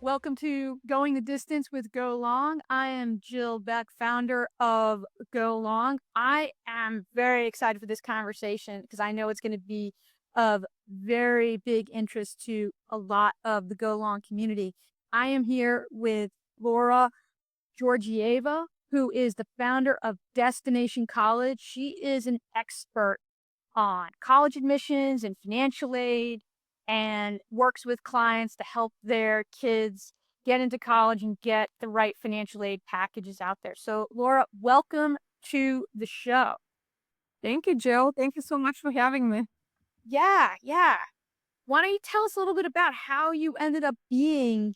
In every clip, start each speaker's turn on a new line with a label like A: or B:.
A: Welcome to Going the Distance with Go Long. I am Jill Beck, founder of Go Long. I am very excited for this conversation because I know it's going to be of very big interest to a lot of the Go Long community. I am here with Lora Georgieva, who is the founder of Destination College. She is an expert on college admissions and financial aid and works with clients to help their kids get into college and get the right financial aid packages out there. So, Laura, welcome to the show.
B: Thank you, Jill. Thank you so much for having me.
A: Yeah. Why don't you tell us a little bit about how you ended up being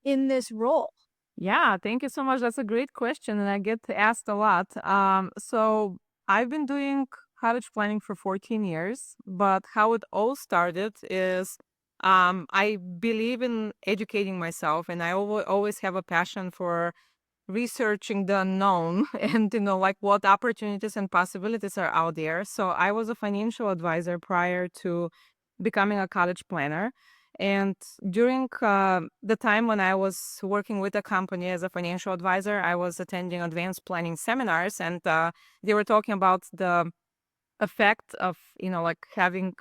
A: in this role?
B: Yeah, thank you so much. That's a great question, and I get asked a lot. So I've been doing college planning for 14 years, but how it all started is I believe in educating myself, and I always have a passion for researching the unknown and like what opportunities and possibilities are out there. So I was a financial advisor prior to becoming a college planner. And during the time when I was working with a company as a financial advisor, I was attending advanced planning seminars, and they were talking about the effect of like having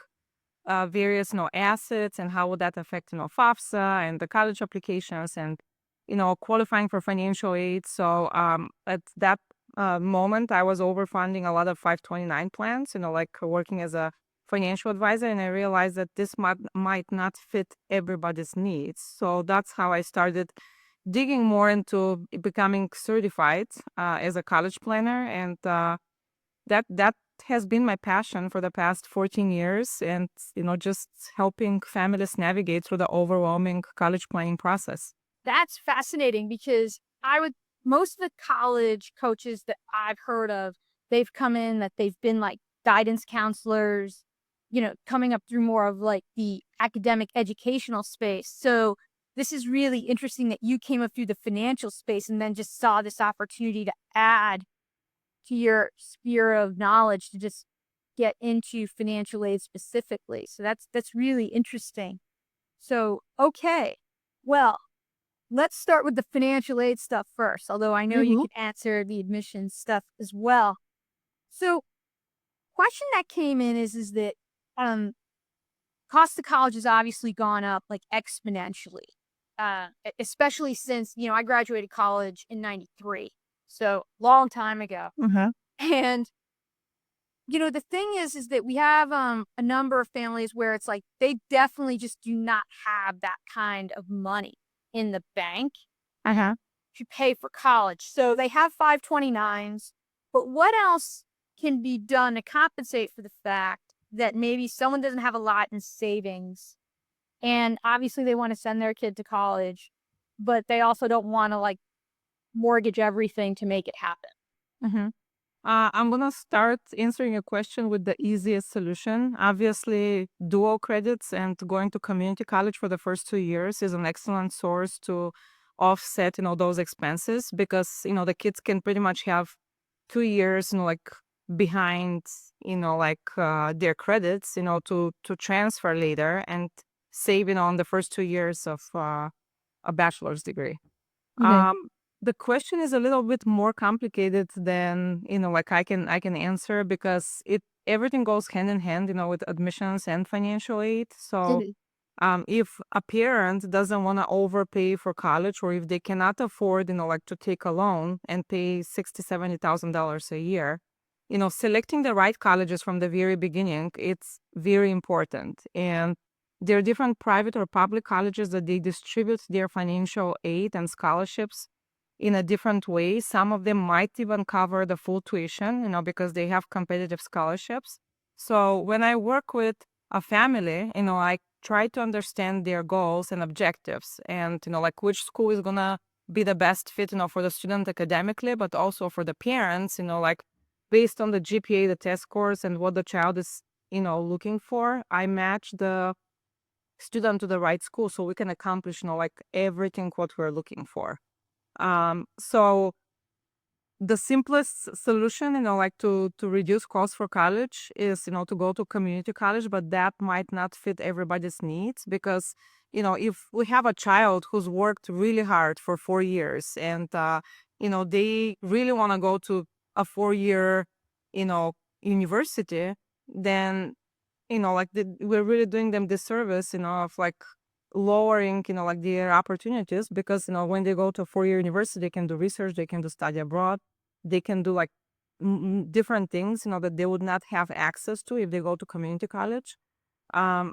B: various assets, and how would that affect FAFSA and the college applications, and qualifying for financial aid. So at that moment, I was overfunding a lot of 529 plans, like working as a financial advisor, and I realized that this might not fit everybody's needs. So that's how I started digging more into becoming certified as a college planner, and that has been my passion for the past 14 years, and just helping families navigate through the overwhelming college planning process.
A: That's fascinating because most of the college coaches that I've heard of, they've come in that they've been like guidance counselors, coming up through more of like the academic educational space. So this is really interesting that you came up through the financial space and then just saw this opportunity to add to your sphere of knowledge to just get into financial aid specifically. So that's really interesting. So, okay. Well, let's start with the financial aid stuff first, although I know you
B: Hmm.
A: can answer the admissions stuff as well. So, question that came in is that um cost of college has obviously gone up like exponentially. Especially since, I graduated college in 93. So, long time ago.
B: Uh-huh.
A: And the thing is that we have a number of families where it's like they definitely just do not have that kind of money in the bank
B: Uh-huh.
A: to pay for college. So they have 529s, but what else can be done to compensate for the fact that maybe someone doesn't have a lot in savings and obviously they want to send their kid to college, but they also don't want to like mortgage everything to make it happen.
B: Uh-huh. I'm gonna start answering your question with the easiest solution. Obviously, dual credits and going to community college for the first 2 years is an excellent source to offset, those expenses, because, the kids can pretty much have 2 years, like behind, their credits, to transfer later and save, on the first 2 years of a bachelor's degree.
A: Mhm.
B: Um, the question is a little bit more complicated than, like I can answer, because it everything goes hand in hand, with admissions and financial aid. So
A: Mhm.
B: if a parent doesn't want to overpay for college, or if they cannot afford, like to take a loan and pay $60,000-$70,000 a year, selecting the right colleges from the very beginning, it's very important. And there are different private or public colleges that they distribute their financial aid and scholarships in a different way. Some of them might even cover the full tuition, because they have competitive scholarships. So when I work with a family, I try to understand their goals and objectives, and, like which school is gonna be the best fit, for the student academically, but also for the parents, like based on the GPA, the test scores, and what the child is, looking for. I match the student to the right school so we can accomplish, like everything what we're looking for. So the simplest solution, like to reduce costs for college is, to go to community college, but that might not fit everybody's needs, because if we have a child who's worked really hard for 4 years and, they really want to go to a 4 year, you know, university, then, we're really doing them disservice, of like lowering, like their opportunities because, when they go to a 4 year university, they can do research, they can do study abroad, they can do like different things, that they would not have access to if they go to community college.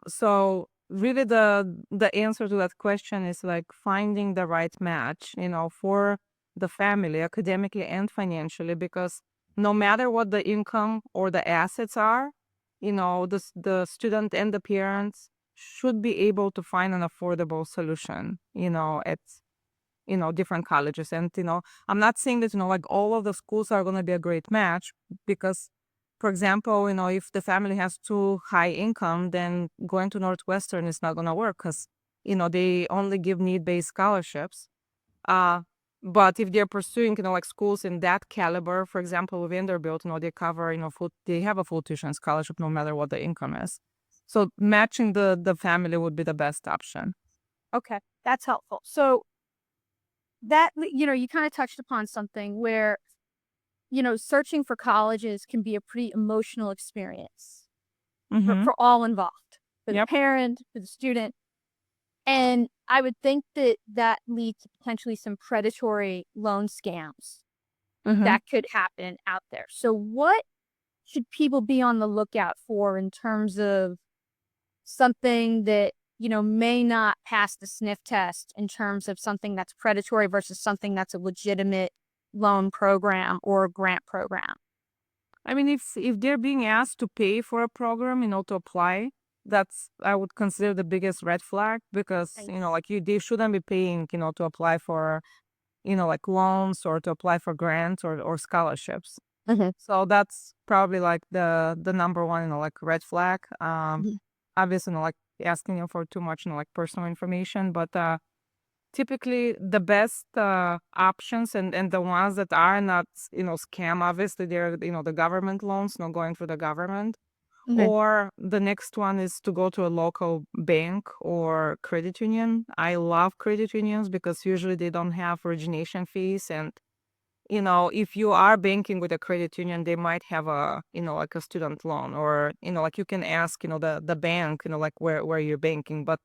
B: So really the answer to that question is like finding the right match, for the family academically and financially, because no matter what the income or the assets are, the student and the parents should be able to find an affordable solution, at different colleges. And, I'm not saying that, like all of the schools are going to be a great match because, for example, if the family has too high income, then going to Northwestern is not going to work because, they only give need-based scholarships. Uh, but if they're pursuing, like schools in that caliber, for example, Vanderbilt, they cover, they have a full tuition scholarship no matter what the income is. So matching the family would be the best option.
A: Okay, that's helpful. So that, you kind of touched upon something where, searching for colleges can be a pretty emotional experience
B: Mm-hmm.
A: for all involved, for the
B: Yep.
A: parent, for the student. And I would think that that leads to potentially some predatory loan scams
B: Mm-hmm.
A: that could happen out there. So what should people be on the lookout for in terms of something that, may not pass the sniff test in terms of something that's predatory versus something that's a legitimate loan program or grant program?
B: I mean, if they're being asked to pay for a program, to apply, that's I would consider the biggest red flag because
A: Right.
B: like they shouldn't be paying, to apply for like loans or to apply for grants or scholarships.
A: Mhm,
B: So that's probably like the number one, like red flag.
A: mhm,
B: Obviously, like asking you for too much, like personal information, but typically the best options and the ones that are not, scam, obviously they're, the government loans, not going through the government.
A: mhm,
B: Or the next one is to go to a local bank or credit union. I love credit unions because usually they don't have origination fees. And, if you are banking with a credit union, they might have a, like a student loan or, like you can ask, the bank, like where you're banking. But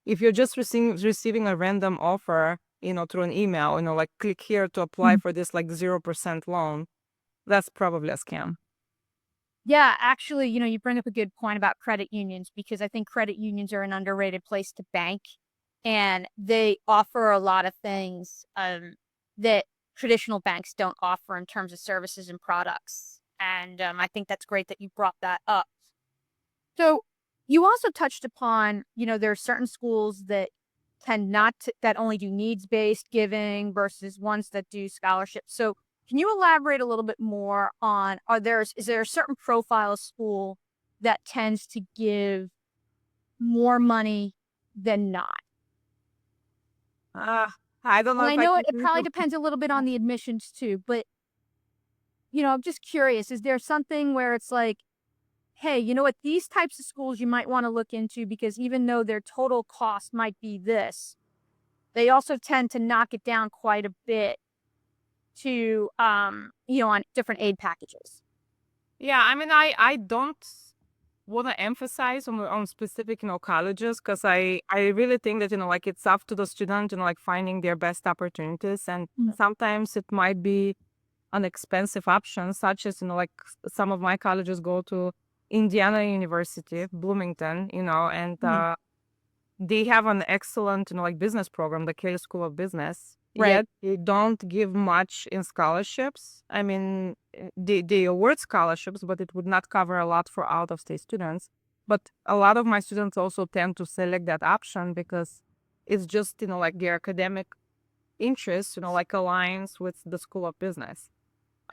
B: if you're just receiving a random offer, through an email, like click here to apply
A: mhm.
B: for this like 0% loan, that's probably a scam.
A: Yeah, actually, you bring up a good point about credit unions because I think credit unions are an underrated place to bank, and they offer a lot of things that traditional banks don't offer in terms of services and products. And I think that's great that you brought that up. So you also touched upon, there are certain schools that tend not to, that only do needs-based giving versus ones that do scholarships. So can you elaborate a little bit more on, is there a certain profile of school that tends to give more money than not?
B: Uh, I don't know
A: And I
B: if I
A: know
B: can.
A: it probably depends a little bit on the admissions too, but I'm just curious, is there something where it's like, hey, you know what? These types of schools you might want to look into because even though their total cost might be this, they also tend to knock it down quite a bit to, on different aid packages.
B: Yeah, I mean, I don't want to emphasize on specific, colleges because I really think that, like it's up to the student, like finding their best opportunities. And
A: Mm,
B: sometimes it might be an expensive option, such as, like some of my colleges go to Indiana University, Bloomington, and
A: mhm.
B: they have an excellent, like business program, the Kelly School of Business.
A: Right.
B: Yet they don't give much in scholarships. I mean, they award scholarships, but it would not cover a lot for out of state students. But a lot of my students also tend to select that option because it's just, like their academic interests, like aligns with the School of Business.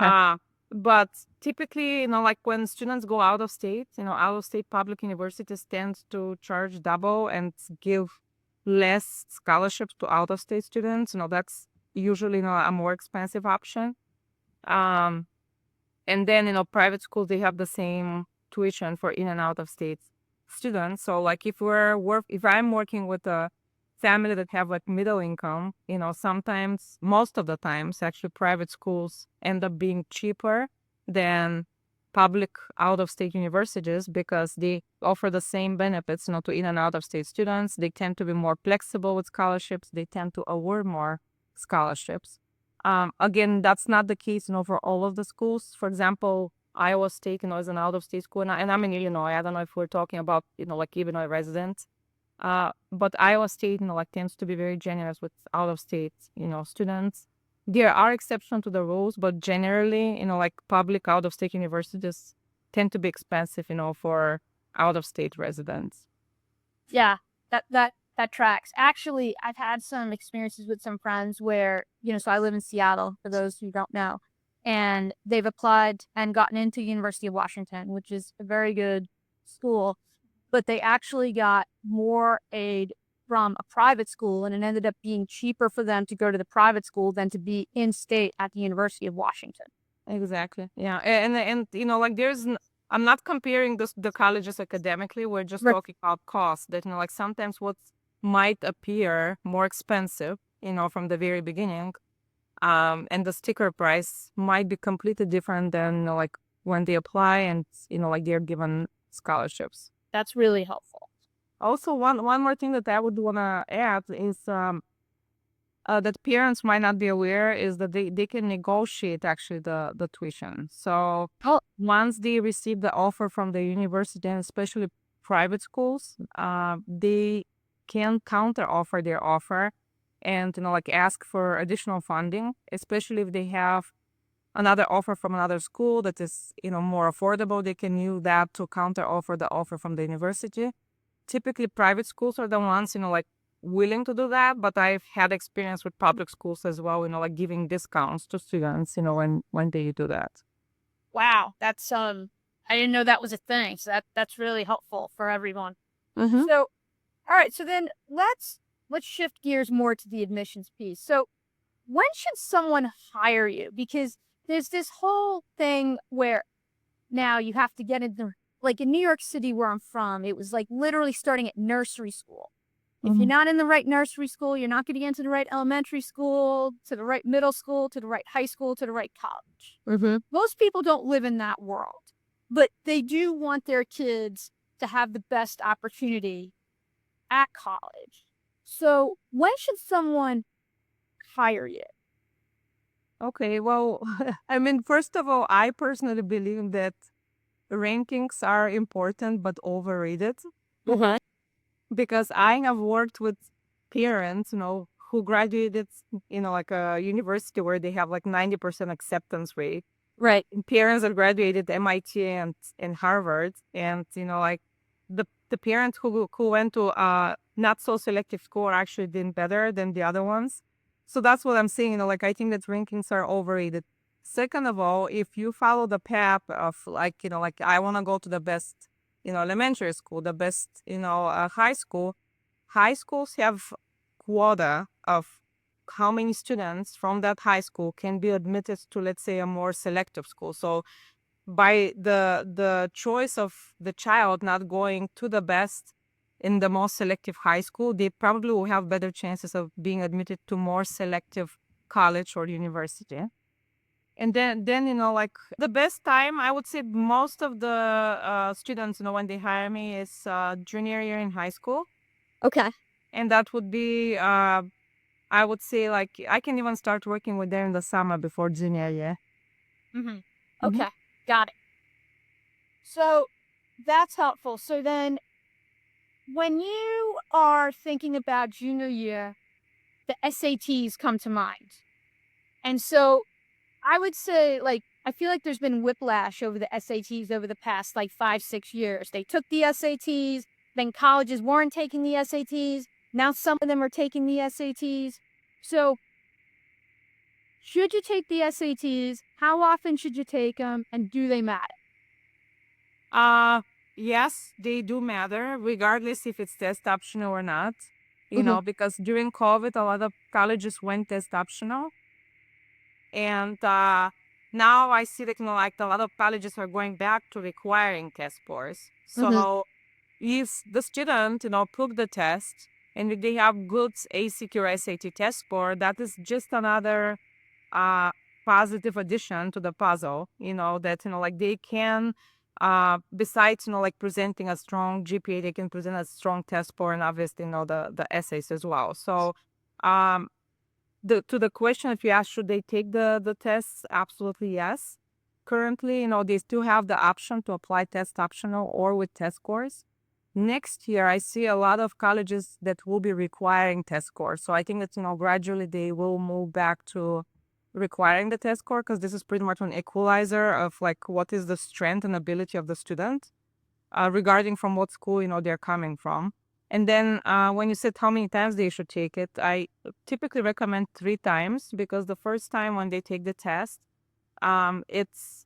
A: Okay.
B: Uh, but typically, like when students go out of state, out of state public universities tend to charge double and give less scholarships to out of state students. That's usually, a more expensive option. Um, and then, private schools, they have the same tuition for in and out of state students. So like if I'm working with a family that have like middle income, sometimes, most of the times, actually private schools end up being cheaper than public out-of-state universities because they offer the same benefits, to in and out-of-state students. They tend to be more flexible with scholarships. They tend to award more scholarships. Again, that's not the case, for all of the schools. For example, Iowa State, is an out-of-state school, and I'm in Illinois. I don't know if we're talking about, like Illinois residents. But Iowa State, like tends to be very generous with out-of-state, students. There are exceptions to the rules, but generally, like public out-of-state universities tend to be expensive, for out-of-state residents.
A: Yeah, that tracks. Actually, I've had some experiences with some friends where, so I live in Seattle, for those who don't know, and they've applied and gotten into University of Washington, which is a very good school, but they actually got more aid from a private school, and it ended up being cheaper for them to go to the private school than to be in state at the University of Washington.
B: Exactly. Yeah. And like I'm not comparing the colleges academically. We're just
A: Right.
B: talking about cost that, like sometimes what might appear more expensive, from the very beginning, and the sticker price might be completely different than, like when they apply and, like they're given scholarships.
A: That's really helpful.
B: Also, one more thing that I would want to add is that parents might not be aware is that they can negotiate actually the tuition. So
A: Oh,
B: once they receive the offer from the university, and especially private schools, they can counter offer their offer and, like ask for additional funding, especially if they have another offer from another school that is, more affordable. They can use that to counter offer the offer from the university. Typically private schools are the ones, like willing to do that, but I've had experience with public schools as well, like giving discounts to students, when they do that.
A: wow, that's I didn't know that was a thing. So that's really helpful for everyone.
B: Mm-hmm.
A: So, all right, so then let's shift gears more to the admissions piece. So, when should someone hire you? Because there's this whole thing where now you have to get into, like in New York City where I'm from, it was like literally starting at nursery school. If you're
B: Mm-hmm.
A: not in the right nursery school, you're not going to get into the right elementary school, to the right middle school, to the right high school, to the right college.
B: Mm-hmm.
A: Most people don't live in that world, but they do want their kids to have the best opportunity at college. So, when should someone hire you?
B: Okay, well, I mean, first of all, I personally believe that rankings are important but overrated
A: Okay.
B: because I have worked with parents, who graduated, like a university where they have like 90% acceptance rate.
A: Right.
B: Parents that graduated MIT and Harvard, and like the parents who went to not so selective school are actually doing better than the other ones. So that's what I'm saying. Like I think that rankings are overrated. Second of all, if you follow the path of like like I want to go to the best elementary school, the best high school. High schools have quota of how many students from that high school can be admitted to, let's say, a more selective school. So by the choice of the child not going to the best in the most selective high school, they probably will have better chances of being admitted to more selective college or university. And then like the best time, I would say most of the students, when they hire me is junior year in high school.
A: Okay.
B: And that would be, I would say, like, I can even start working with them in the summer before junior year.
A: Mm-hmm.
B: Mm-hmm.
A: Okay. Got it. So that's helpful. So then when you are thinking about junior year, the SATs come to mind. And so I would say, like, I feel like there's been whiplash over the SATs over the past like 5, 6 years. They took the SATs, then colleges weren't taking the SATs. Now some of them are taking the SATs. So, should you take the SATs? How often should you take them? And do they matter?
B: Uh, yes, they do matter, regardless if it's test optional or not.
A: Mm-hmm.
B: Because during COVID, a lot of colleges went test optional. And now I see that, like a lot of colleges are going back to requiring test scores.
A: Mm-hmm.
B: So if the student, took the test And if they have good ACT or SAT test score, that is just another uh, positive addition to the puzzle, that, like they can, besides, like presenting a strong GPA, they can present a strong test score and obviously, the essays as well. So, um, to the question, if you ask, should they take the tests? Absolutely, yes. Currently, they still have the option to apply test optional or with test scores. Next year, I see a lot of colleges that will be requiring test scores. So I think that, gradually they will move back to requiring the test score, because this is pretty much an equalizer of like what is the strength and ability of the student, regarding from what school, they're coming from. And then when you said how many times they should take it, I typically recommend 3 times, because the first time when they take the test, it's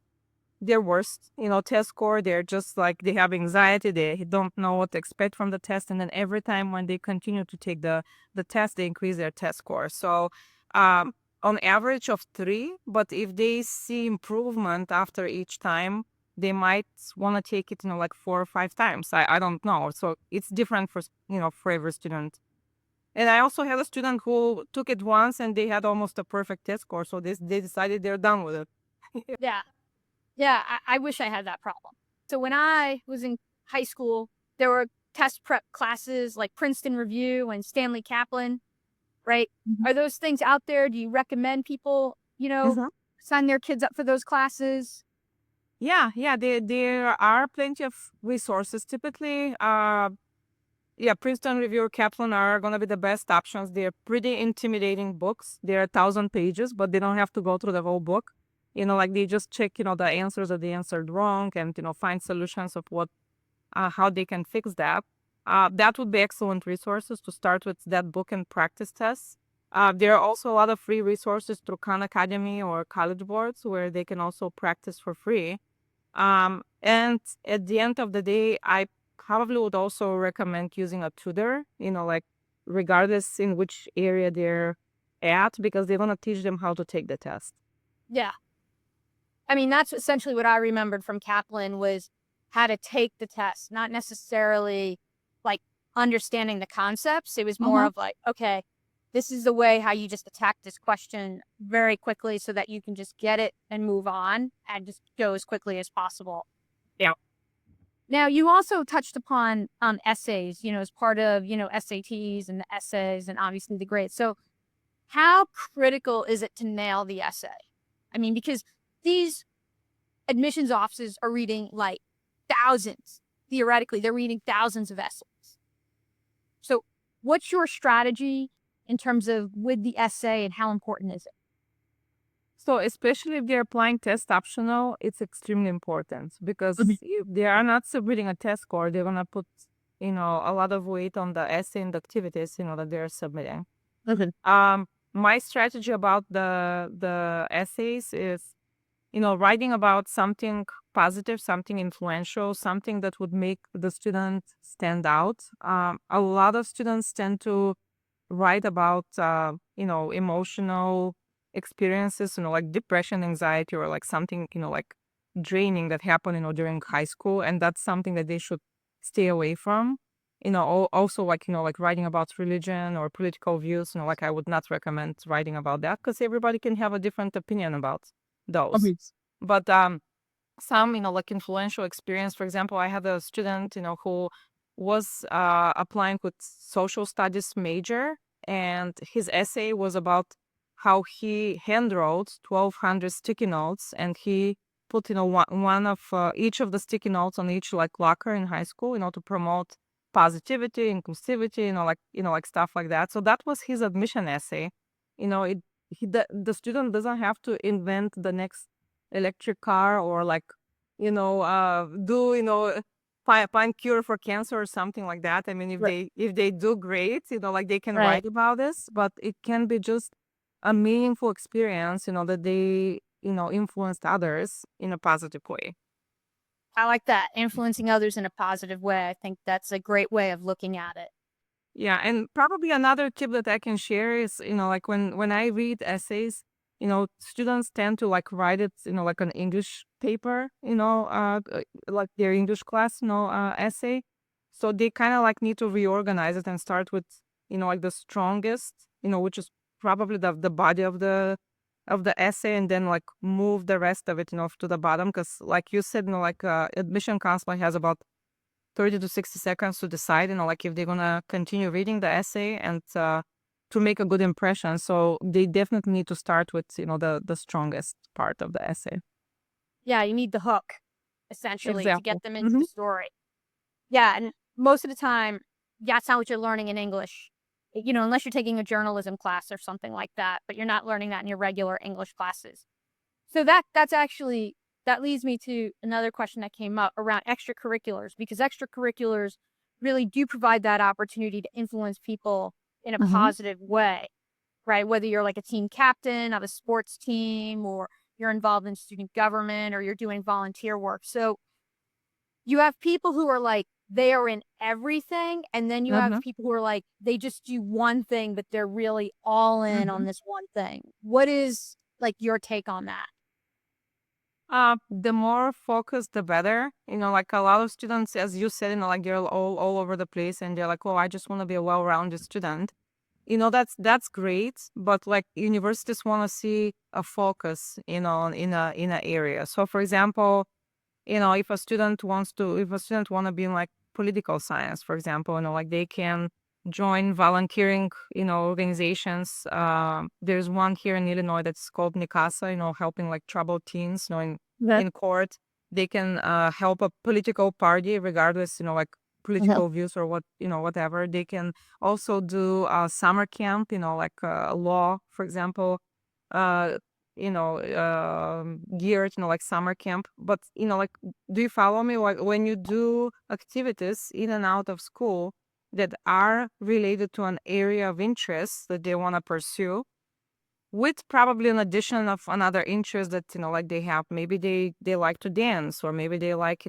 B: their worst, test score. They're just like, they have anxiety, they don't know what to expect from the test. And then every time when they continue to take the test, they increase their test score. So on average of 3, but if they see improvement after each time, they might want to take it, like 4 or 5 times. I don't know. So it's different for every student. And I also had a student who took it once and they had almost a perfect test score. So they decided they're done with it.
A: Yeah. Yeah. I wish I had that problem. So when I was in high school, there were test prep classes like Princeton Review and Stanley Kaplan, right?
B: Mhm.
A: Are those things out there? Do you recommend people, sign their kids up for those classes?
B: Yeah. There are plenty of resources. Typically, yeah, Princeton Review or Kaplan are gonna be the best options. They're pretty intimidating books. They're 1,000 pages, but they don't have to go through the whole book. Like they just check, the answers that they answered wrong, and find solutions of how they can fix that. That would be excellent resources to start with, that book and practice tests. There are also a lot of free resources through Khan Academy or college boards where they can also practice for free. And at the end of the day, I probably would also recommend using a tutor, like regardless in which area they're at, because they're going to teach them how to take the test.
A: Yeah. I mean, that's essentially what I remembered from Kaplan was how to take the test, not necessarily like understanding the concepts. It was more
B: Uh-huh.
A: of like, okay, this is the way how you just attack this question very quickly so that you can just get it and move on and just go as quickly as possible.
B: Yeah.
A: Now, you also touched upon essays, as part of, SATs and the essays and obviously the grades. So, how critical is it to nail the essay? I mean, because these admissions offices are reading like thousands, theoretically, they're reading thousands of essays. So, what's your strategy in terms of with the essay and how important is it?
B: So especially if they're applying test optional, it's extremely important, because
A: Mhm.
B: if they are not submitting a test score, they're gonna put, a lot of weight on the essay and the activities, that they're submitting.
A: Okay.
B: My strategy about the essays is, writing about something positive, something influential, something that would make the student stand out. A lot of students tend to write about, emotional experiences, like depression, anxiety, or like something, like draining that happened, during high school. And that's something that they should stay away from. Also like, like writing about religion or political views, like I would not recommend writing about that, because everybody can have a different opinion about those.
A: Okay.
B: But some, like influential experience. For example, I had a student, who was applying with social studies major, and his essay was about how he hand wrote 1,200 sticky notes, and he put, one of each of the sticky notes on each like locker in high school, to promote positivity, inclusivity, like stuff like that. So that was his admission essay. It the student doesn't have to invent the next electric car, or like, do, find cure for cancer or something like that. I mean, if
A: Right.
B: they do great, like they can
A: Right.
B: write about this, but it can be just a meaningful experience, that they, influenced others in a positive way.
A: I like that. Influencing others in a positive way. I think that's a great way of looking at it.
B: Yeah, and probably another tip that I can share is, like when I read essays, students tend to like write it, like an English paper, like their English class, essay. So they kind of like need to reorganize it and start with like the strongest, which is probably the body of the essay, and then like move the rest of it, to the bottom. Because like you said, like admission counselor has about 30 to 60 seconds to decide, like if they're gonna continue reading the essay and to make a good impression. So they definitely need to start with, the strongest part of the essay.
A: Yeah, you need the hook, essentially, to
B: Exactly.
A: get them into
B: Mm-hmm.
A: the story. Yeah, and most of the time, that's not what you're learning in English. Unless you're taking a journalism class or something like that, but you're not learning that in your regular English classes. So that's actually that leads me to another question that came up around extracurriculars, because extracurriculars really do provide that opportunity to influence people in a
B: Mm-hmm.
A: positive way, right? Whether you're like a team captain of a sports team, or you're involved in student government, or you're doing volunteer work. So you have people who are like, they are in everything. And then you have
B: Mm-hmm.
A: people who are like, they just do one thing, but they're really all in
B: Mm-hmm.
A: on this one thing. What is like your take on that?
B: The more focused, the better. Like a lot of students, as you said, like they're all over the place, and they're like, "Oh, I just want to be a well-rounded student." That's great, but like universities want to see a focus, in a area. So, for example, if a student want to be in like political science, for example, like they can join volunteering, organizations. There's one here in Illinois that's called Nikasa, helping like troubled teens,
A: That
B: in court. They can help a political party, regardless, like
A: Mhm.
B: political views or whatever. They can also do a summer camp, like law, for example. Uh, geared, like summer camp. But, like, do you follow me? Like when you do activities in and out of school that are related to an area of interest that they want to pursue, with probably an addition of another interest that, like they have, maybe they like to dance, or maybe they like,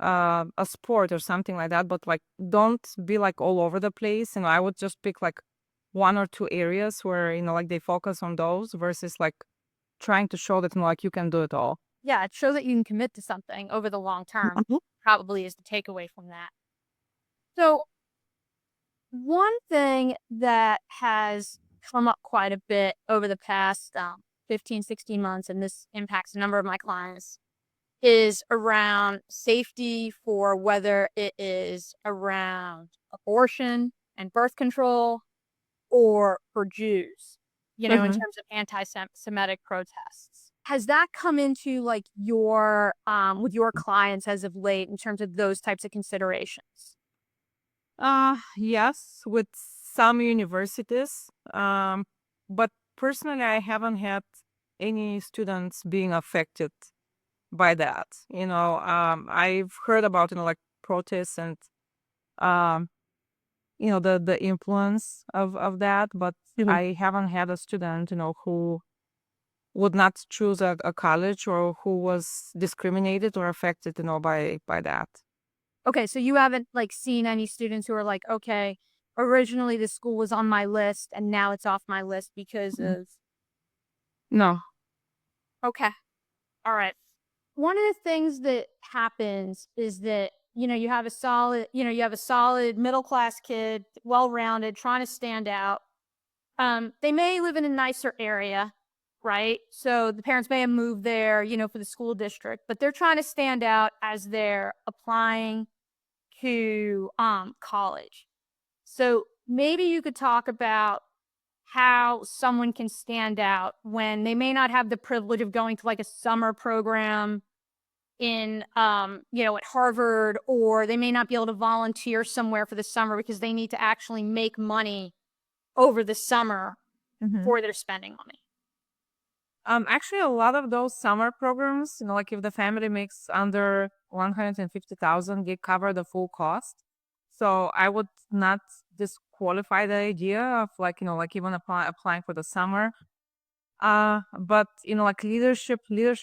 B: a sport or something like that. But like, don't be like all over the place. I would just pick like one or two areas where, like they focus on those, versus like trying to show that, like, you can do it all.
A: Yeah, it shows that you can commit to something over the long term,
B: Mhm.
A: probably is the takeaway from that. So, one thing that has come up quite a bit over the past 15, 16 months, and this impacts a number of my clients, is around safety for whether it is around abortion and birth control or for Jews, in
B: Mhm.
A: terms of anti-Semitic protests. Has that come into like your with your clients as of late in terms of those types of considerations?
B: Yes, with some universities. But personally, I haven't had any students being affected by that. I've heard about, like protests and um, the influence of that, but
A: Mhm.
B: I haven't had a student, who would not choose a college, or who was discriminated or affected, by that.
A: Okay, so you haven't like seen any students who are like, okay, originally the school was on my list and now it's off my list because
B: Mm.
A: of
B: No.
A: okay. All right. One of the things that happens is that, you have a solid middle class kid, well rounded, trying to stand out. They may live in a nicer area, right? So the parents may have moved there, for the school district, but they're trying to stand out as they're applying to college. So maybe you could talk about how someone can stand out when they may not have the privilege of going to like a summer program in at Harvard, or they may not be able to volunteer somewhere for the summer because they need to actually make money over the summer
B: Mhm.
A: before they're spending money.
B: Actually, a lot of those summer programs, like if the family makes under 150,000, they cover the full cost. So I would not disqualify the idea of like, like even applying for the summer. But like leadership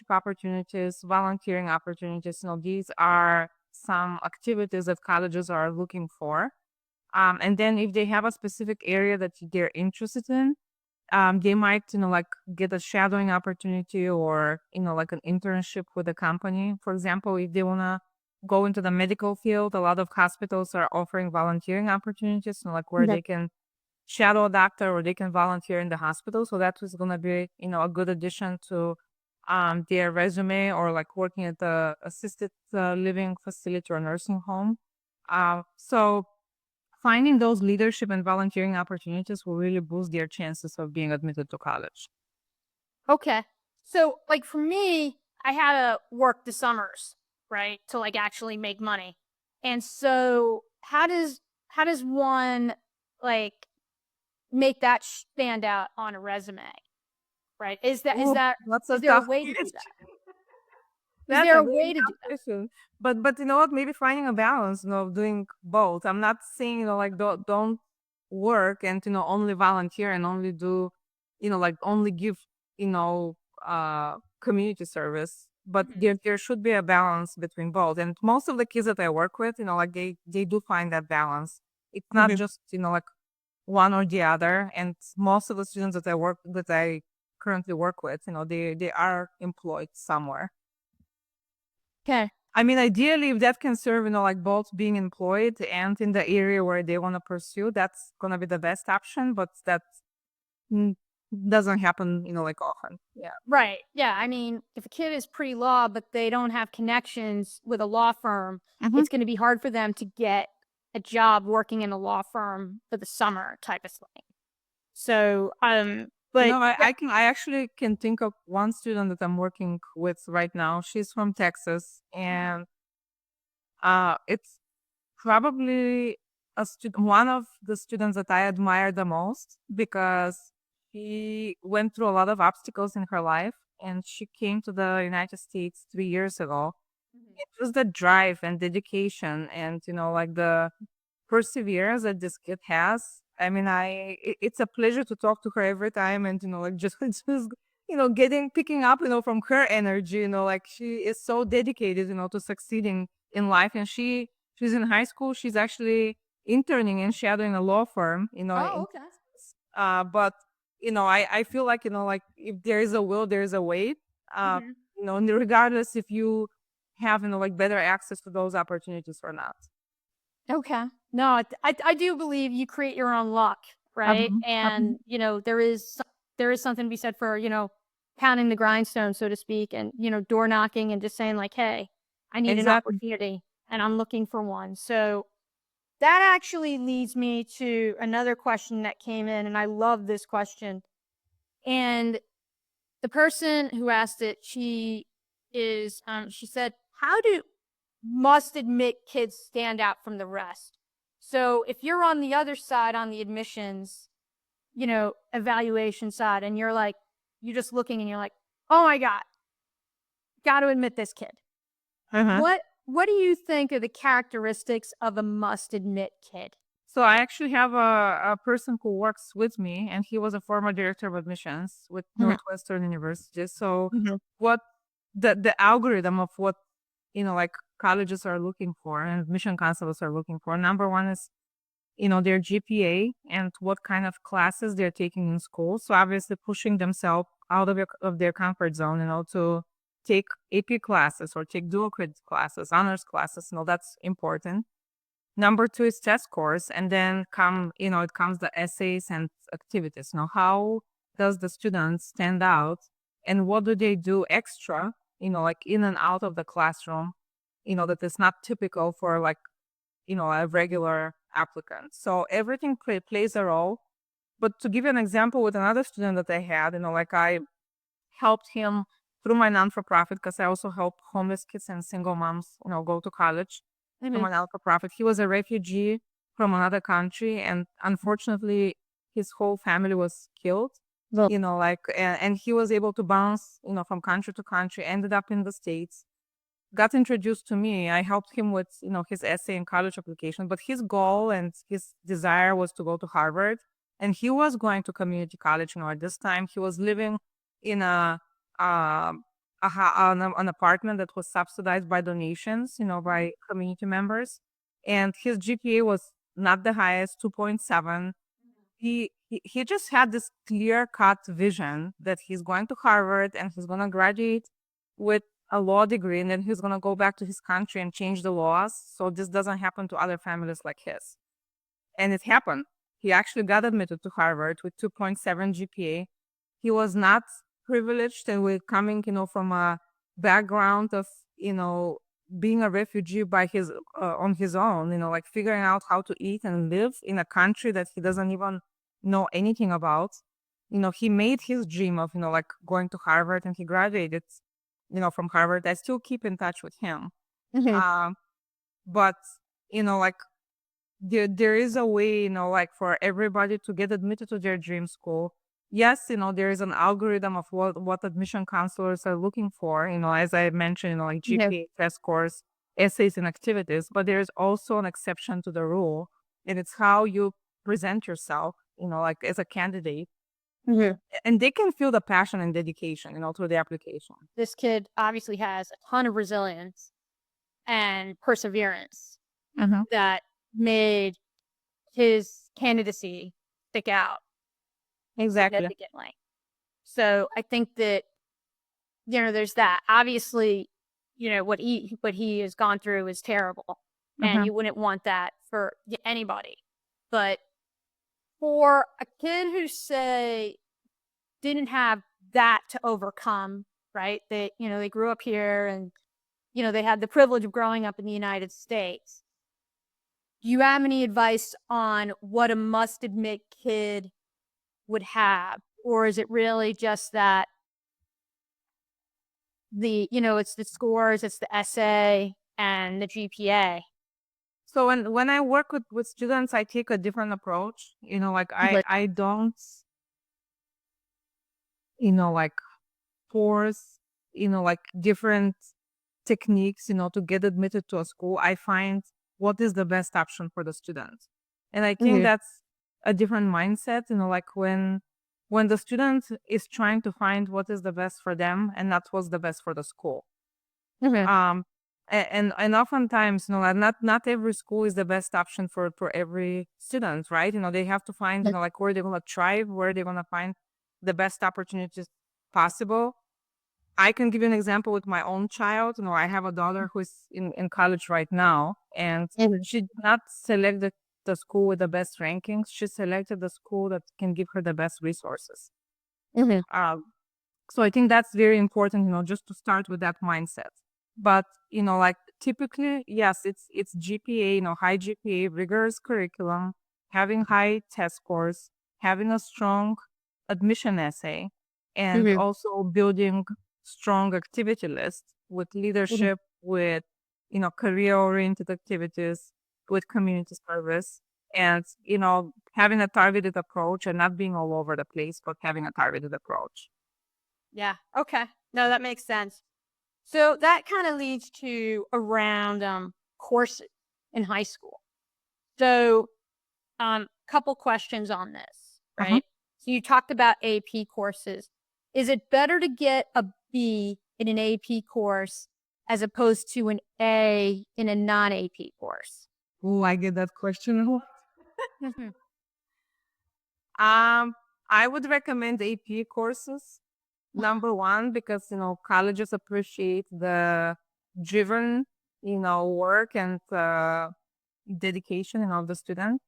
B: opportunities, volunteering opportunities, these are some activities that colleges are looking for. And then if they have a specific area that they're interested in, they might, like get a shadowing opportunity, or, like an internship with a company. For example, if they want to go into the medical field, a lot of hospitals are offering volunteering opportunities, like where
A: Okay.
B: they can shadow a doctor or they can volunteer in the hospital. So that was gonna be, a good addition to their resume, or like working at the assisted living facility or nursing home. So finding those leadership and volunteering opportunities will really boost their chances of being admitted to college.
A: Okay. So, like for me, I had to work the summers, right, to like actually make money. And so, how does one like make that stand out on a resume, right? Is
B: Oh,
A: that
B: that's a
A: is there a
B: tough
A: way to do
B: question.
A: that? Is
B: That's
A: there
B: a
A: a
B: very
A: way to do
B: tough question. But you know what? Maybe finding a balance, doing both. I'm not saying, like don't work and only volunteer and only do, like only give, community service. But
A: that?
B: there should be a balance between both. And most of the kids that I work with, like they do find that balance. It's not just, like one or the other. And most of the students that I currently work with, they are employed somewhere.
A: Okay.
B: I mean, ideally, if that can serve, like both being employed and in the area where they want to pursue, that's gonna be the best option. But that mm, doesn't happen, like often. Yeah.
A: Right. Yeah. I mean, if a kid is pre-law but they don't have connections with a law firm,
B: hmm
A: it's going to be hard for them to get a job working in a law firm for the summer type of thing. So, but yeah.
B: I actually can think of one student that I'm working with right now. She's from Texas, and it's probably one of the students that I admire the most, because she went through a lot of obstacles in her life, and she came to the United States 3 years ago.
A: Mhm.
B: It was the drive and dedication and, like the perseverance that this kid has. I mean, it's a pleasure to talk to her every time, and like just picking up from her energy. Like she is so dedicated, to succeeding in life, and she's in high school. She's actually interning and shadowing a law firm.
A: Oh, okay.
B: But I feel like like if there is a will, there is a way. Uh,
A: Mhm.
B: and regardless if you have like better access to those opportunities or not.
A: Okay. No, I do believe you create your own luck, right?
B: Um,
A: And, there is something to be said for, pounding the grindstone, so to speak, and, door knocking and just saying like, "Hey, I need an
B: exactly.
A: opportunity and I'm looking for one." So, that actually leads me to another question that came in, and I love this question. And the person who asked it, she said, "How do must admit kids stand out from the rest?" So if you're on the other side, on the admissions, evaluation side, and you're just looking and you're like, "Oh my God, got to admit this kid."
B: Uh-huh.
A: What do you think are the characteristics of a must admit kid?
B: So I actually have a person who works with me, and he was a former director of admissions with
A: Mhm.
B: Northwestern University. So
A: Mhm.
B: what the algorithm of what like colleges are looking for and admission counselors are looking for. Number one is their GPA and what kind of classes they're taking in school. So obviously pushing themselves out of their comfort zone, to take AP classes or take dual credit classes, honors classes. That's important. Number two is test scores, and then it comes the essays and activities. Now, how does the student stand out, and what do they do extra, like in and out of the classroom, that is not typical for like, a regular applicant. So everything plays a role. But to give you an example with another student that I had, like I helped him through my non-for-profit, because I also help homeless kids and single moms, go to college through
A: Mhm.
B: my non-for-profit. He was a refugee from another country, and unfortunately, his whole family was killed.
A: Well,
B: And he was able to bounce, from country to country, ended up in the States, got introduced to me. I helped him with, his essay and college application, but his goal and his desire was to go to Harvard. And he was going to community college, at this time. He was living in um, an apartment that was subsidized by donations, by community members. And his GPA was not the highest, 2.7. He just had this clear cut vision that he's going to Harvard and he's going to graduate with a law degree, and then he's going to go back to his country and change the laws so this doesn't happen to other families like his. And it happened. he actually got admitted to Harvard with 2.7 GPA. He was not privileged and we're coming, from a background of, being a refugee by his on his own, like figuring out how to eat and live in a country that he doesn't even know anything about. He made his dream of, like going to Harvard, and he graduated, from Harvard. I still keep in touch with him.
A: Mhm.
B: Um, but, like there is a way, like for everybody to get admitted to their dream school. Yes, there is an algorithm of what admission counselors are looking for, as I mentioned, like
A: Mhm.
B: GPA, test scores, essays, and activities. But there is also an exception to the rule, and it's how you present yourself, like as a candidate.
A: Mhm.
B: And they can feel the passion and dedication, through the application.
A: This kid obviously has a ton of resilience and perseverance
B: Hmm.
A: that made his candidacy stick out
B: Exactly.
A: significantly. So I think that, there's that. Obviously, what he has gone through is terrible, and
B: Hmm.
A: you wouldn't want that for anybody. But for a kid who say didn't have that to overcome, right? They grew up here and they had the privilege of growing up in the United States. Do you have any advice on what a must admit kid would have? Or is it really just that it's the scores, it's the essay and the GPA?
B: So when I work with students, I take a different approach. Like
A: But
B: I don't, like force, like different techniques, to get admitted to a school. I find what is the best option for the student. And I think
A: Mhm.
B: that's a different mindset, like when the student is trying to find what is the best for them and not what's the best for the school.
A: Mhm.
B: Um and oftentimes, not every school is the best option for every student, right? They have to find, like where they're gonna thrive, where they're gonna find the best opportunities possible. I can give you an example with my own child. I have a daughter who's in college right now, and
A: Mhm.
B: she did not select the school with the best rankings. She selected the school that can give her the best resources.
A: Mhm.
B: Um, so I think that's very important, just to start with that mindset. But, like typically, yes, it's GPA, high GPA, rigorous curriculum, having high test scores, having a strong admission essay, and
A: Mhm.
B: also building strong activity lists with
A: Mhm.
B: leadership, with, career-oriented activities, with community service, and, having a targeted approach and not being all over the place, but having a targeted approach.
A: Yeah. Okay. No, that makes sense. So that kind of leads to around courses in high school. So couple questions on this,
B: Uh-huh.
A: right? So you talked about AP courses. Is it better to get a B in an AP course as opposed to an A in a non-AP course?
B: Oh, I get that question a lot.
A: Mhm.
B: Um, I would recommend AP courses. Number one, because colleges appreciate the driven, work and dedication of the student.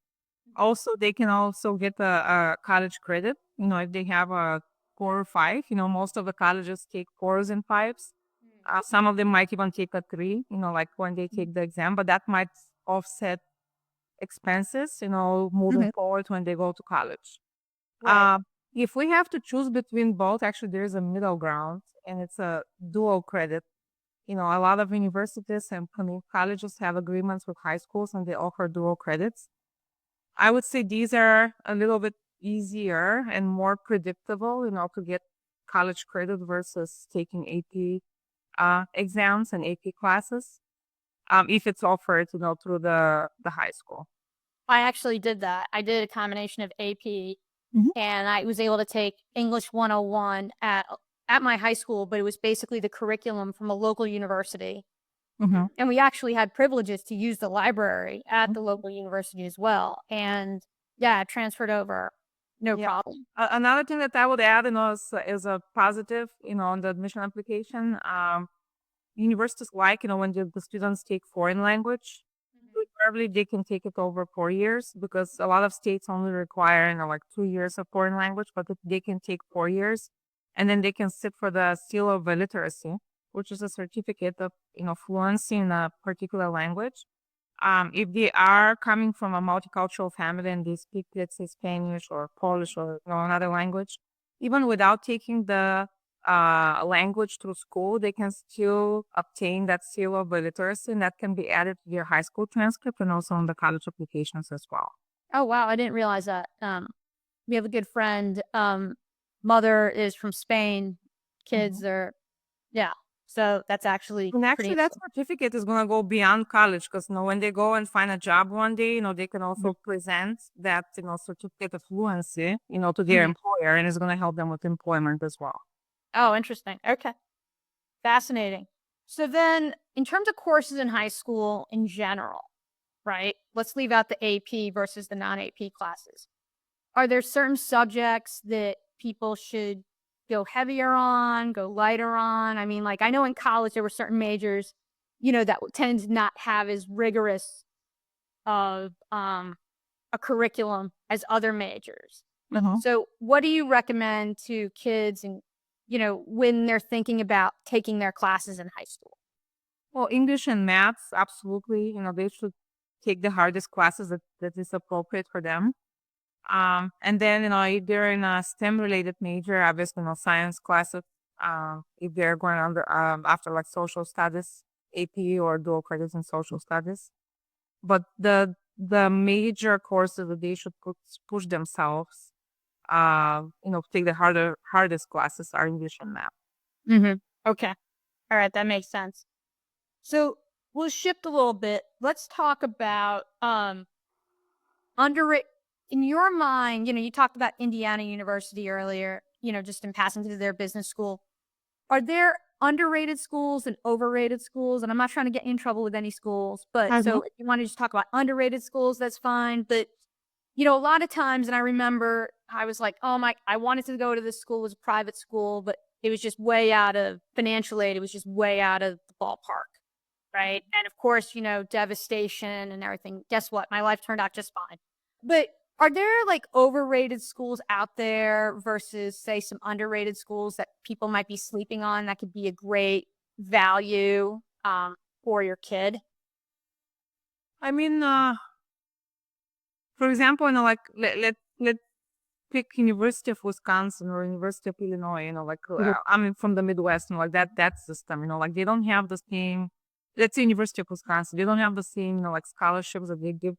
B: Also, they can also get a college credit. If they have a 4 or 5. Most of the colleges take 4s and 5s. Some of them might even take a 3. Like when they take the exam, but that might offset expenses. Moving
A: Mhm.
B: forward when they go to college.
A: Right.
B: Uh, if we have to choose between both, actually, there's a middle ground, and it's a dual credit. A lot of universities and colleges have agreements with high schools, and they offer dual credits. I would say these are a little bit easier and more predictable, to get college credit versus taking AP exams and AP classes. If it's offered, through the high school.
A: I actually did that. I did a combination of AP
B: Mhm.
A: and I was able to take English 101 at my high school, but it was basically the curriculum from a local university.
B: Mhm.
A: And we actually had privileges to use the library at the local university as well. And yeah, I transferred over, no
B: Yeah.
A: problem.
B: Another thing that I would add, is a positive, on the admission application. Universities like, when the students take foreign language. Preferably they can take it over 4 years because a lot of states only require, 2 years of foreign language, but if they can take 4 years and then they can sit for the seal of literacy, which is a certificate of, fluency in a particular language. If they are coming from a multicultural family and they speak, let's say, Spanish or Polish or another language, even without taking the language through school, they can still obtain that seal of literacy, and that can be added to their high school transcript and also on the college applications as well.
A: Oh, wow, I didn't realize that. We have a good friend, mother is from Spain,
B: Mhm.
A: kids are yeah, so that's actually
B: And
A: pretty
B: actually, that
A: interesting.
B: certificate is going to go beyond college because when they go and find a job one day, they can
A: Mhm,
B: also present that certificate of fluency, to their
A: mhm.
B: employer, and it's going to help them with employment as well.
A: Oh, interesting, okay, fascinating. So then, in terms of courses in high school in general, right? Let's leave out the AP versus the non-AP classes. Are there certain subjects that people should go heavier on, go lighter on? I mean, like, I know in college there were certain majors, that tend to not have as rigorous of a curriculum as other majors.
B: Mhm.
A: So, what do you recommend to kids and when they're thinking about taking their classes in high school?
B: Well, English and maths, absolutely. They should take the hardest classes that is appropriate for them. And then, if they're in a STEM related major, obviously, science classes, if they're going under, after like social studies, AP or dual credits in social studies. But the major courses that they should push themselves, take the hardest classes are English and math.
A: Mhm. Okay. All right, that makes sense. So, we'll shift a little bit. Let's talk about underrated in your mind. You talked about Indiana University earlier. Just in passing through their business school. Are there underrated schools and overrated schools? And I'm not trying to get you in trouble with any schools, but
B: Mhm.
A: so if you want to just talk about underrated schools, that's fine. But a lot of times, and I remember I was like, oh my, I wanted to go to this school, it was a private school, but it was just way out of financial aid. It was just way out of the ballpark. Right. And of course, devastation and everything. Guess what? My life turned out just fine. But are there like overrated schools out there versus, say, some underrated schools that people might be sleeping on that could be a great value for your kid?
B: I mean, for example, let pick University of Wisconsin or University of Illinois,
A: Mhm.
B: I'm from the Midwest, that system, they don't have the same, let's say University of Wisconsin, they don't have the same, scholarships that they give,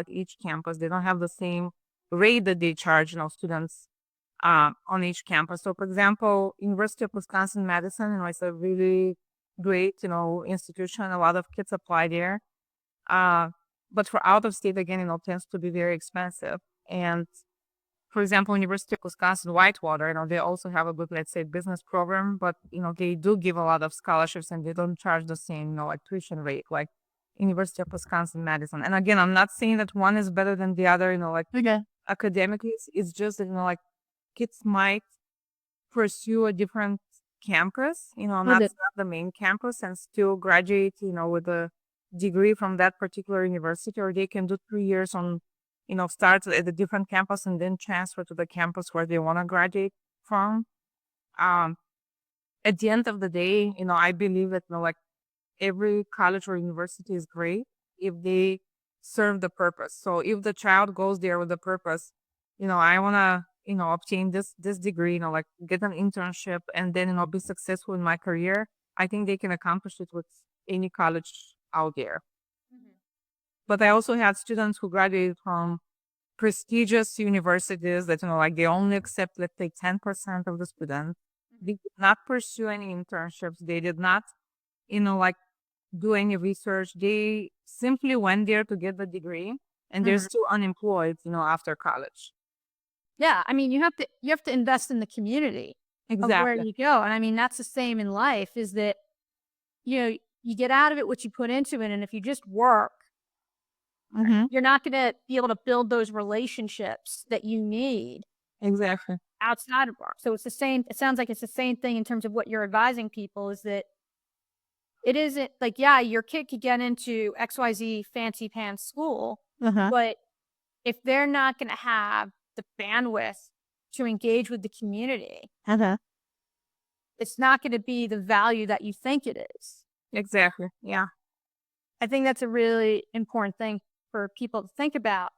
B: each campus. They don't have the same rate that they charge, students on each campus. So for example, University of Wisconsin, Madison, it's a really great, institution. A lot of kids apply there. Uh, but for out of state, again, tends to be very expensive. And for example, University of Wisconsin Whitewater, they also have a good, let's say, business program, but they do give a lot of scholarships and they don't charge the same, like tuition rate like University of Wisconsin Madison. And again, I'm not saying that one is better than the other, like
A: Okay.
B: academically. It's just that like kids might pursue a different campus,
A: With it.
B: not the main campus, and still graduate, with a degree from that particular university, or they can do 3 years on, start at a different campus and then transfer to the campus where they want to graduate from. Um, at the end of the day, I believe that, like every college or university is great if they serve the purpose. So if the child goes there with the purpose, I want to, obtain this degree, like get an internship and then, be successful in my career, I think they can accomplish it with any college out there.
A: Mhm.
B: But I also had students who graduated from prestigious universities that, like they only accept, let's say, 10% of the students. They did not pursue any internships. They did not, like do any research. They simply went there to get the degree and they're
A: Mhm.
B: still unemployed, after college.
A: Yeah, I mean, you have to invest in the community of where
B: Exactly.
A: you go, and I mean that's the same in life. Is that you get out of it what you put into it, and if you just work,
B: Mm-hmm.
A: you're not going to be able to build those relationships that you need
B: Exactly.
A: outside of work. So it's the same. It sounds like it's the same thing in terms of what you're advising people. Is that it isn't like, yeah, your kid could get into XYZ fancy pants school,
B: Uh-huh.
A: but if they're not going to have the bandwidth to engage with the community,
B: Uh-huh.
A: it's not going to be the value that you think it is.
B: Exactly. Yeah.
A: I think that's a really important thing for people to think about.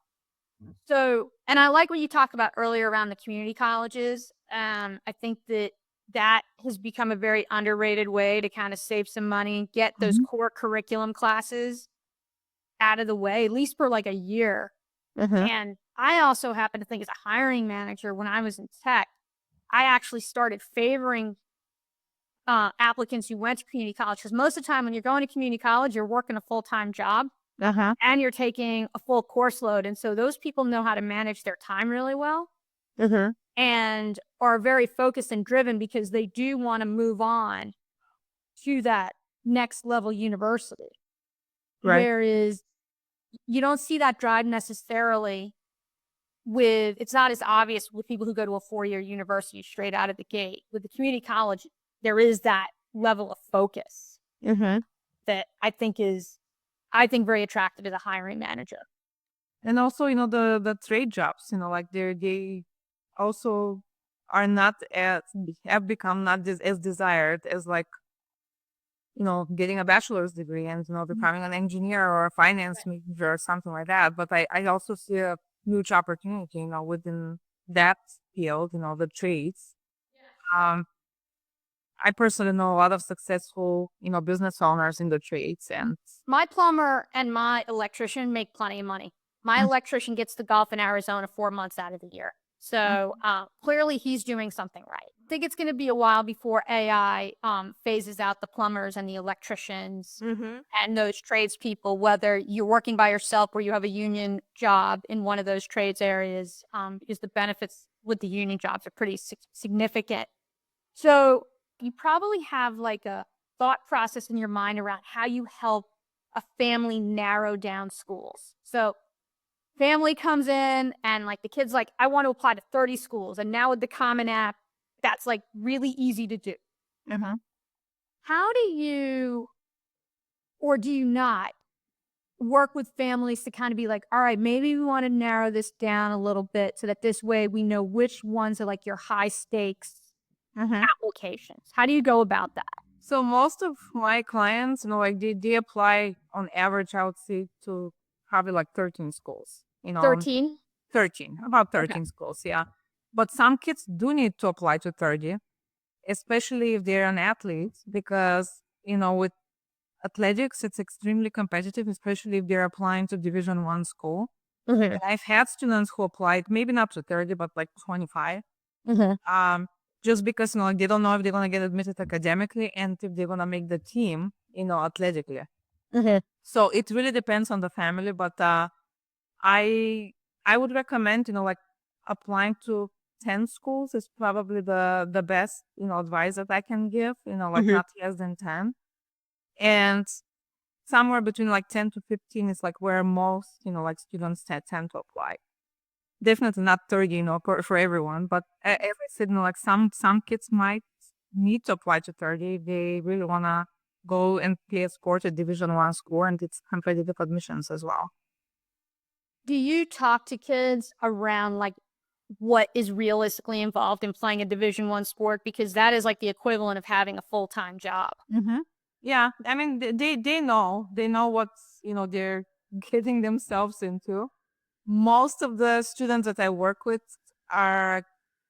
A: So, and I like what you talked about earlier around the community colleges. I think that that has become a very underrated way to kind of save some money, get those
B: Mhm.
A: core curriculum classes out of the way, at least for like a year.
B: Uh-huh.
A: And I also happen to think as a hiring manager, when I was in tech, I actually started favoring applicants who went to community college because most of the time when you're going to community college, you're working a full-time job
B: Uh-huh.
A: and you're taking a full course load. And so those people know how to manage their time really well
B: Uh-huh.
A: and are very focused and driven because they do want to move on to that next level university.
B: Right.
A: Whereas you don't see that drive necessarily with, it's not as obvious with people who go to a 4-year university straight out of the gate. With the community college, there is that level of focus
B: Uh-huh.
A: that I think very attractive as a hiring manager.
B: And also, the trade jobs, like they also are not as have become not as desired as like, getting a bachelor's degree and becoming an engineer or a finance major or something like that. But I also see a huge opportunity, within that field, the trades. Um, I personally know a lot of successful, business owners in the trades and
A: My plumber and my electrician make plenty of money. My electrician gets to golf in Arizona 4 months out of the year. So clearly he's doing something right. I think it's going to be a while before AI phases out the plumbers and the electricians
B: mm-hmm.
A: and those tradespeople, whether you're working by yourself or you have a union job in one of those trades areas, because the benefits with the union jobs are pretty significant. So you probably have like a thought process in your mind around how you help a family narrow down schools. So family comes in and like the kid's like, I want to apply to 30 schools. And now with the Common App, that's like really easy to do.
B: Mm-hmm.
A: How do you, or do you not, work with families to kind of be like, all right, maybe we want to narrow this down a little bit so that this way we know which ones are like your high stakes
B: Mm-hmm.
A: applications? How do you go about that?
B: So most of my clients, like they apply on average, I would say, to probably like 13 schools,
A: 13?
B: 13, about
A: Okay.
B: 13 schools, yeah. But some kids do need to apply to 30, especially if they're an athlete, because, with athletics, it's extremely competitive, especially if they're applying to Division 1 school.
A: Mm-hmm.
B: And I've had students who applied, maybe not to 30, but like 25.
A: Mm-hmm.
B: Um, just because, like, they don't know if they're going to get admitted academically and if they're going to make the team, athletically.
A: Mm-hmm.
B: So it really depends on the family, but I I would recommend, like applying to 10 schools is probably the best, advice that I can give, like
A: Mm-hmm.
B: not less than 10. And somewhere between like 10 to 15 is like where most, like students tend to apply. Definitely not 30, for everyone, but as I said, like some kids might need to apply to 30 if they really want to go and play a sport at Division 1 school, and it's competitive admissions as well.
A: Do you talk to kids around like what is realistically involved in playing a Division 1 sport? Because that is like the equivalent of having a full-time job.
B: Mm-hmm. Yeah, I mean, they know what's, they're getting themselves into. Most of the students that I work with are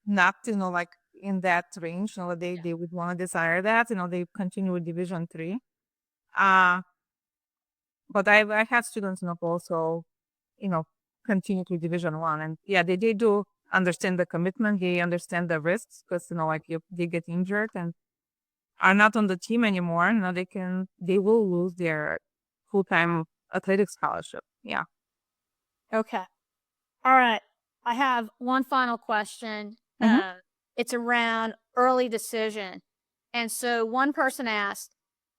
B: not, like in that range. They would want to desire that. They continue with Division 3. Uh, but I had students, who also, you know, continue to Division 1, and yeah, they do understand the commitment. They understand the risks because like they get injured and are not on the team anymore. They will lose their full time athletic scholarship. Yeah.
A: Okay. All right. I have one final question.
B: Mm-hmm.
A: It's around early decision. And so one person asked,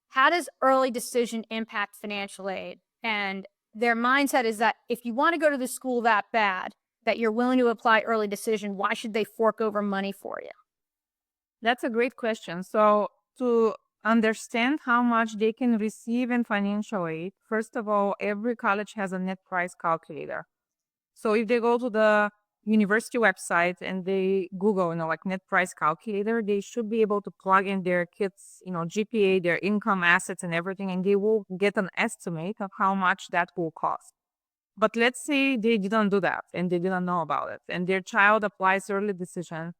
A: how does early decision impact financial aid? And their mindset is that if you want to go to the school that bad, that you're willing to apply early decision, why should they fork over money for you?
B: That's a great question. So to understand how much they can receive in financial aid. First of all, every college has a net price calculator. So if they go to the university website and they Google, like net price calculator, they should be able to plug in their kids, GPA, their income, assets, and everything, and they will get an estimate of how much that will cost. But let's say they didn't do that and they didn't know about it, and their child applies early decision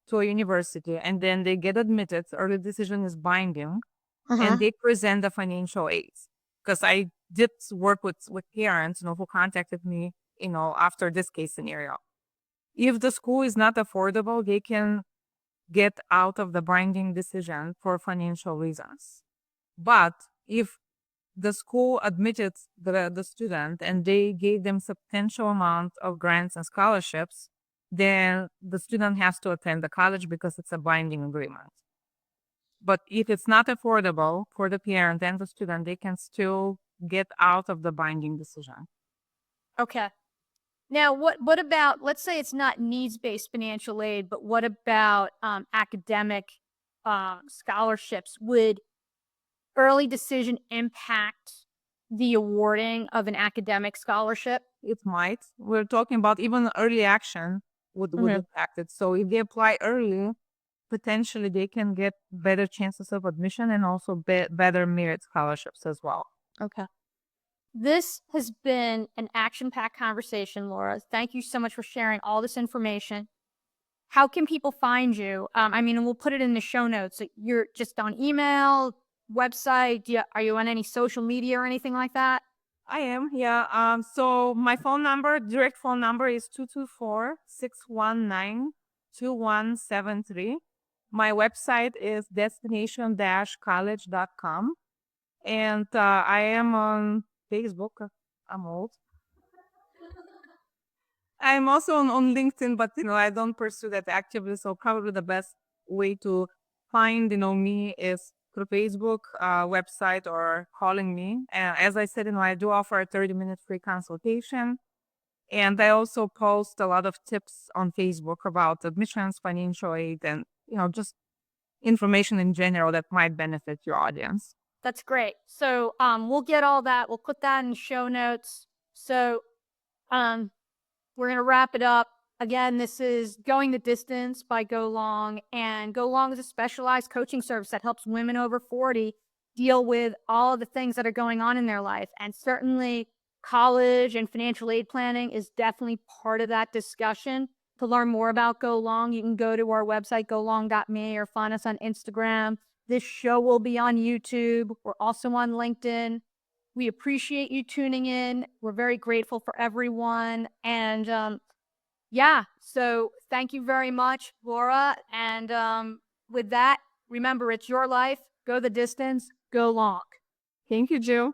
B: to a university and then they get admitted. Early decision is binding, and
A: Uh-huh.
B: they present the financial aids. Because I did work with parents, who contacted me, after this case scenario. If the school is not affordable, they can get out of the binding decision for financial reasons. But if the school admitted the student and they gave them substantial amount of grants and scholarships, then the student has to attend the college because it's a binding agreement. But if it's not affordable for the parent and the student, they can still get out of the binding decision.
A: Okay. Now, what about, let's say it's not needs-based financial aid, but what about academic scholarships? Would early decision impact the awarding of an academic scholarship?
B: It might. We're talking about even early action would
A: Mhm.
B: impact it. So if they apply early, potentially they can get better chances of admission and also better merit scholarships as well.
A: Okay. This has been an action-packed conversation, Laura. Thank you so much for sharing all this information. How can people find you? I mean, and we'll put it in the show notes. You're just on email, website. Are you on any social media or anything like that?
B: I am, yeah. So my phone number, direct phone number is 224-619-2173. My website is destination-college.com. And I am on Facebook. I'm old. I'm also on LinkedIn, but I don't pursue that actively. So probably the best way to find me is through Facebook, website, or calling me. As I said, I do offer a 30-minute free consultation, and I also post a lot of tips on Facebook about admissions, financial aid, and just information in general that might benefit your audience.
A: That's great. So we'll get all that. We'll put that in the show notes. So um, we're going to wrap it up. Again, this is Going the Distance by Go Long. And Go Long is a specialized coaching service that helps women over 40 deal with all of the things that are going on in their life. And certainly, college and financial aid planning is definitely part of that discussion. To learn more about Go Long, you can go to our website, golong.me, or find us on Instagram. This show will be on YouTube. We're also on LinkedIn. We appreciate you tuning in. We're very grateful for everyone. And yeah, so thank you very much, Laura. And with that, remember, it's your life. Go the distance, go long.
B: Thank you, Jill.